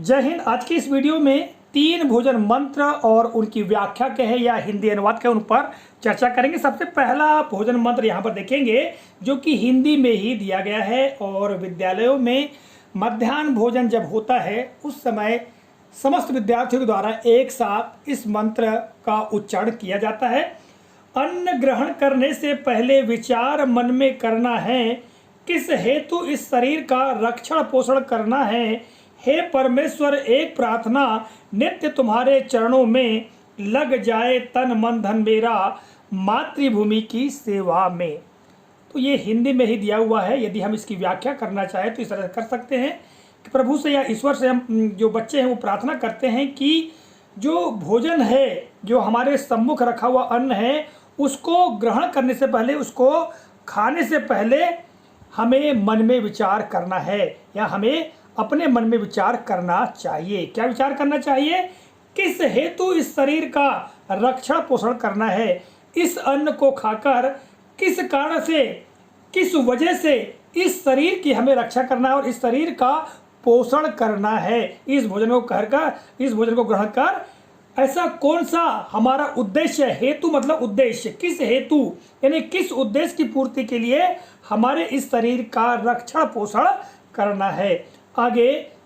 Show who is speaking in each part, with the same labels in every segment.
Speaker 1: जय हिंद। आज की इस वीडियो में 3 भोजन मंत्र और उनकी व्याख्या क्या है या हिंदी अनुवाद क्या है उन पर चर्चा करेंगे। सबसे पहला भोजन मंत्र यहाँ पर देखेंगे जो कि हिंदी में ही दिया गया है और विद्यालयों में मध्याह्न भोजन जब होता है उस समय समस्त विद्यार्थियों के द्वारा एक साथ इस मंत्र का उच्चारण किया जाता है। अन्न ग्रहण करने से पहले विचार मन में करना है, किस हेतु इस शरीर का रक्षण पोषण करना है। हे परमेश्वर, एक प्रार्थना नित्य तुम्हारे चरणों में लग जाए तन मन धन मेरा मातृभूमि की सेवा में। तो ये हिंदी में ही दिया हुआ है। यदि हम इसकी व्याख्या करना चाहें तो इस तरह कर सकते हैं कि प्रभु से या ईश्वर से हम जो बच्चे हैं वो प्रार्थना करते हैं कि जो भोजन है, जो हमारे सम्मुख रखा हुआ अन्न है, उसको ग्रहण करने से पहले, उसको खाने से पहले हमें मन में विचार करना है या हमें अपने मन में विचार करना चाहिए। क्या विचार करना चाहिए? किस हेतु इस शरीर का रक्षण पोषण करना है। इस अन्न को खाकर किस कारण से, किस वजह से इस शरीर की हमें रक्षा करना है और इस शरीर का पोषण करना है। इस भोजन को ग्रहण कर ऐसा कौन सा हमारा उद्देश्य है। हेतु मतलब उद्देश्य, किस हेतु यानी किस उद्देश्य की पूर्ति के लिए हमारे इस शरीर का रक्षण पोषण करना है। आगे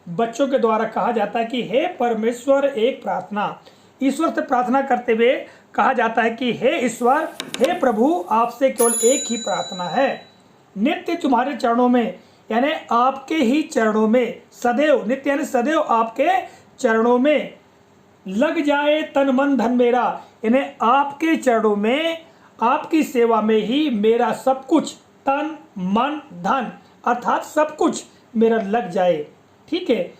Speaker 1: बच्चों के द्वारा कहा जाता है कि हे परमेश्वर, एक प्रार्थना, ईश्वर से प्रार्थना करते हुए कहा जाता है कि हे ईश्वर, हे प्रभु, आपसे केवल एक ही प्रार्थना है, नित्य तुम्हारे चरणों में यानी आपके ही चरणों में सदैव, नित्य यानी सदैव आपके चरणों में लग जाए तन मन धन मेरा, यानी आपके चरणों में, आपकी सेवा में ही मेरा सब कुछ, तन मन धन अर्थात सब कुछ मेरा लग जाए। ठीक है।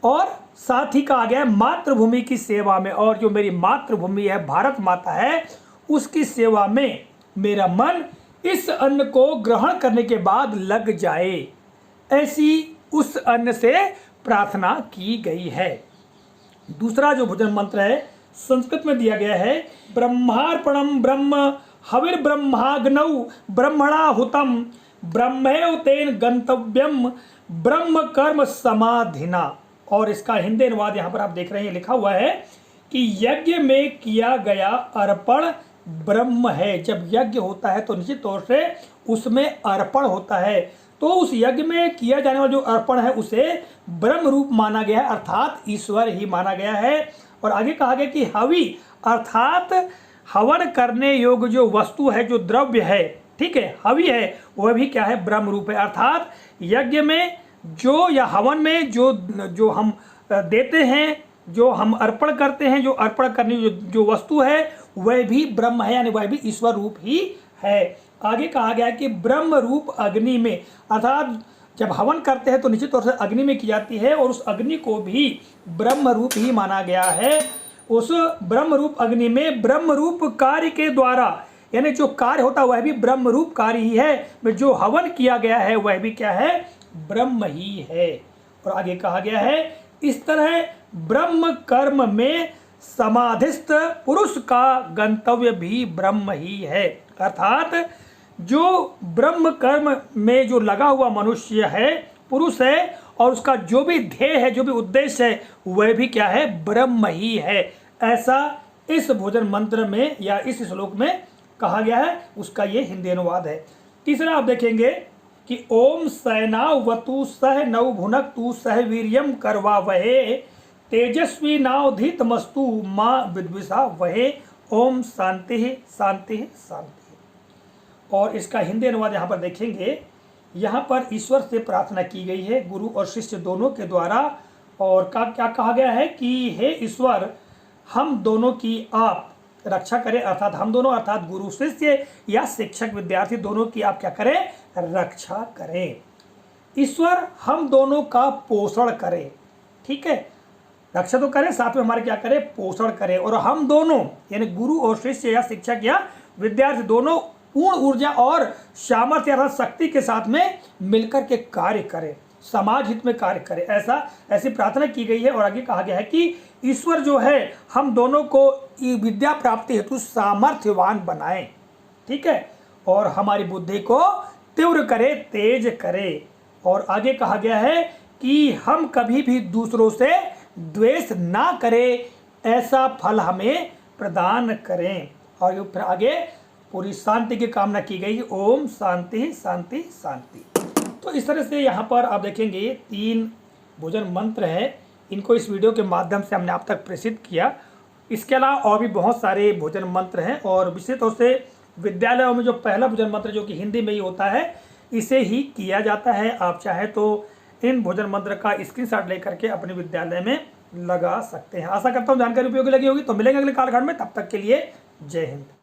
Speaker 1: और साथ ही कहा गया है मातृभूमि की सेवा में, और जो मेरी मातृभूमि है, भारत माता है, उसकी सेवा में मेरा मन इस अन्न को ग्रहण करने के बाद लग जाए। ऐसी उस अन्न से प्रार्थना की गई है। दूसरा जो भोजन मंत्र है संस्कृत में दिया गया है, ब्रह्मार्पणम ब्रह्म हविर ब्रह्माग्नौ ब्रह्मणा हुतम ब्रह्मेव तेन गंतव्यम ब्रह्म कर्म समाधिना। और इसका हिंदी अनुवाद यहाँ पर आप देख रहे हैं, लिखा हुआ है कि यज्ञ में किया गया अर्पण ब्रह्म है। जब यज्ञ होता है तो निश्चित तौर से उसमें अर्पण होता है, तो उस यज्ञ में किया जाने वाला जो अर्पण है उसे ब्रह्म रूप माना गया है, अर्थात ईश्वर ही माना गया है। और आगे कहा गया कि हवि अर्थात हवन करने योग्य जो वस्तु है, जो द्रव्य है, ठीक है, हवि है, वह भी क्या है, ब्रह्म रूप है। अर्थात यज्ञ में जो या हवन में जो हम देते हैं, जो हम अर्पण करते हैं, जो अर्पण करने जो वस्तु है वह भी ब्रह्म है, यानी वह भी ईश्वर रूप ही है। आगे कहा गया कि ब्रह्म रूप अग्नि में, अर्थात जब हवन करते हैं तो निश्चित तौर से अग्नि में की जाती है और उस अग्नि को भी ब्रह्म रूप ही माना गया है। उस ब्रह्म रूप अग्नि में ब्रह्म रूप कार्य के द्वारा, यानी जो कार्य होता है वह भी ब्रह्म रूप कार्य ही है, जो हवन किया गया है वह भी क्या है, ब्रह्म ही है। और आगे कहा गया है इस तरह ब्रह्म कर्म में समाधिस्थ पुरुष का गंतव्य भी ब्रह्म ही है। अर्थात जो ब्रह्म कर्म में जो लगा हुआ मनुष्य है, पुरुष है, और उसका जो भी ध्येय है, जो भी उद्देश्य है, वह भी क्या है, ब्रह्म ही है। ऐसा इस भोजन मंत्र में या इस श्लोक में कहा गया है। उसका ये हिंदी अनुवाद है। तीसरा आप देखेंगे कि ओम सैनावतु सह नौ भुनक तु सह वीर्यम करवा वहे तेजस्वी नावधीतमस्तु माँ विद्विषा वहे ओम शांति शांति शांति। और इसका हिंदी अनुवाद यहाँ पर देखेंगे। यहाँ पर ईश्वर से प्रार्थना की गई है, गुरु और शिष्य दोनों के द्वारा। और क्या कहा गया है कि हे ईश्वर, हम दोनों की आप रक्षा करें, अर्थात हम दोनों, अर्थात गुरु शिष्य या शिक्षक विद्यार्थी दोनों की आप क्या करें, रक्षा करें। ईश्वर हम दोनों का पोषण करें। ठीक है, रक्षा तो करें, साथ में हमारे क्या करें, पोषण करें। और हम दोनों यानी गुरु और शिष्य या शिक्षक या विद्यार्थी दोनों पूर्ण ऊर्जा और सामर्थ्य अर्थात शक्ति के साथ में मिलकर के कार्य करें, समाज हित में कार्य करें। ऐसी प्रार्थना की गई है। और आगे कहा गया है कि ईश्वर जो है हम दोनों को विद्या प्राप्ति हेतु सामर्थ्यवान बनाएं। ठीक है, और हमारी बुद्धि को तीव्र करे, तेज करे। और आगे कहा गया है कि हम कभी भी दूसरों से द्वेष ना करे, ऐसा फल हमें प्रदान करें। और फिर आगे पूरी शांति की कामना की गई, ओम शांति शांति शांति। तो इस तरह से यहाँ पर आप देखेंगे ये 3 भोजन मंत्र है, इनको इस वीडियो के माध्यम से हमने आप तक प्रेषित किया। इसके अलावा और भी बहुत सारे भोजन मंत्र हैं, और विशेष तौर से विद्यालयों में जो पहला भोजन मंत्र जो कि हिंदी में ही होता है, इसे ही किया जाता है। आप चाहे तो इन भोजन मंत्र का स्क्रीनशॉट लेकर के अपने विद्यालय में लगा सकते हैं। आशा करता हूँ जानकारी उपयोगी लगी होगी। तो मिलेंगे अगले कालखंड में, तब तक के लिए जय हिंद।